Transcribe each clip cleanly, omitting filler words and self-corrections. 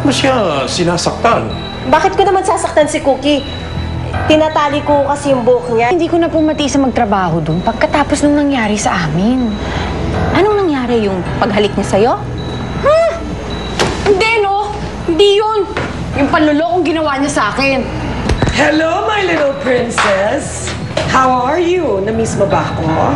mo siya sinasaktan? Bakit ko naman sasaktan si Cookie? Tinatali ko kasi yung buhok niya. Hindi ko na po matiis magtrabaho doon pagkatapos nung nangyari sa amin. Anong nangyari yung paghalik niya sa'yo? Hindi, no? Hindi yun. Yung panlulokong ginawa niya sa akin. Hello, my little princess! How are you? Na-miss mo ba ako?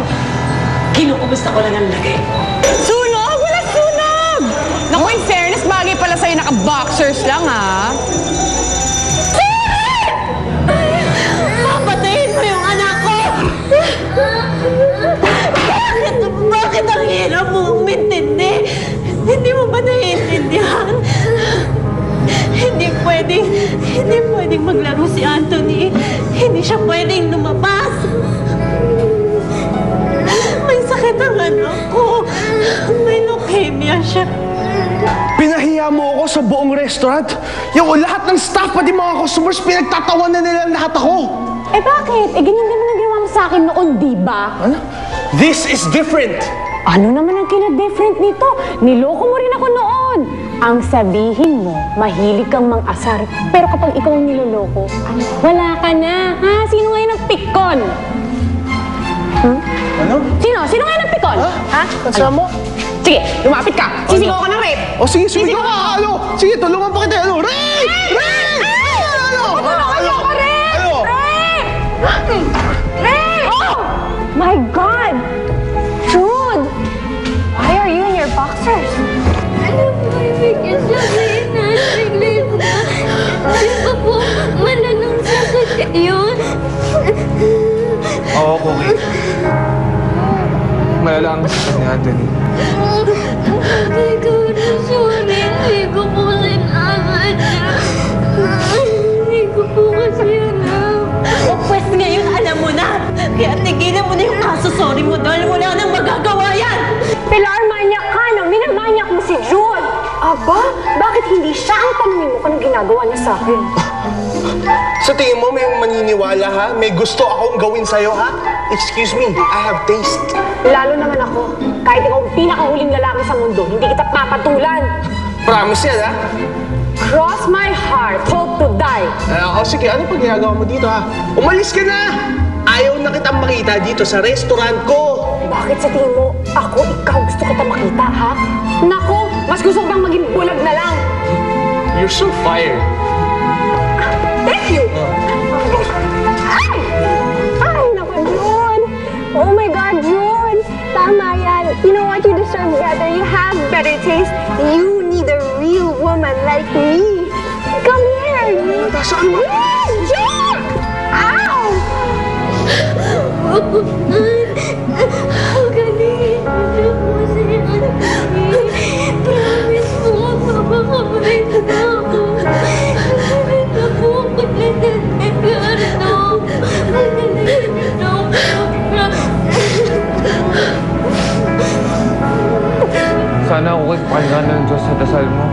Kinukumusta ko lang ang lagay mo. Sunog! Wala sunog! Naku, in fairness, bagay pala sa'yo naka-boxers lang, ha? Papatayin mo yung anak ko! Bakit ang hirap mo umintindi? Hindi mo ba naiintindihan? Hindi pwedeng maglaro si Anthony. Hindi siya pwedeng lumabas. May sakit ang anak ko. May leukemia siya. Pinahiya mo ako sa buong restaurant. Yung lahat ng staff, pati mga customers, pinagtatawanan nila lahat ako. Eh bakit? Eh ganyan din ang ginawa mo sa akin noon, di ba? Ano? This is different. Ano naman ang kina-different nito? Niloko mo rin ako noon. Ang sabihin mo, mahilig kang mang-asar. Pero kapag ikaw ang niloloko, wala ka na. Ha? Sino ngayon ang pikon? Ano? Sino ngayon ang pikon? Ha? Kasama mo? Sige, lumapit ka. Sisigaw ka ng rape. O sige, sumigaw Sisigaw ka. ka. Ano? Sige, tulungan pa kita. Ano? Ray! Ray! Ano? Ano ka rin? Ano? Ray! Oh! My God! Jude! Why are you in your boxers? Ano po ibigay sabihin na biglis na? Di ba po malanang sakit yun? Oo, Cookie. Malala ang sakit ni Anthony. Hindi ko na sorry. Hindi ko po sinangadya. Hindi ko po kasi alam. O pwes ngayon alam mo na. Kaya tigilan mo na yung kaso-sorry mo dahil wala nang magagawa yan. Pilar, manyak ka nang minamanyak mo si Jude! Aba, bakit hindi siya ang tanongin mo kung ginagawa niya sa akin? Sa tingin mo, may maniniwala ha? May gusto akong gawin sa'yo ha? Excuse me, I have taste. Lalo naman ako. Kahit ikaw ang pinakahuling lalaki sa mundo, hindi kita papatulan. Promise yan ha? Cross my heart, hope to die. O sige, ano pag ginagawa mo dito ha? Umalis ka na! Ayaw na kitang makita dito sa restaurant ko. Bakit sa tingin mo, ako, ikaw gusto kita makita, ha? Nako, mas gusto ko bang maging bulag na lang. You're so fired. Thank you! Ay! Ay, naku, June! Oh my God, June! Tama yan. You know what? You deserve better. You have better taste. You need a real woman like me. Come here! Saan mo? June! Ow! Galing niyo po si Anthony. Promise po, papakabait na ako. Galing na po ako na Ricardo. Galing na ako. Sana ako pakinggan ng Diyos sa dasal mo.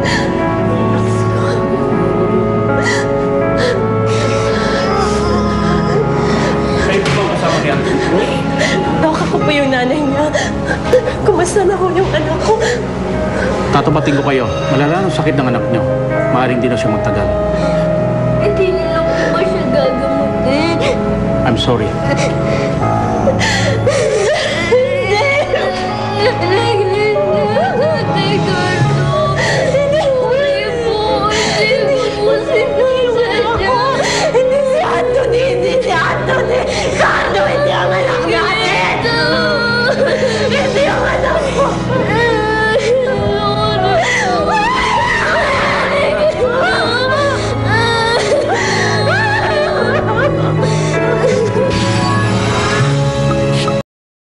Kayo po bang kasama ni Anthony? Dok, ako po yung nanay niya. Kumusta na ho yung anak ko? Tatapatin ko kayo. Malala ang sakit ng anak niyo. Maaaring di na siya magtagal. Hindi nila po ba siya gagamutin? I'm sorry.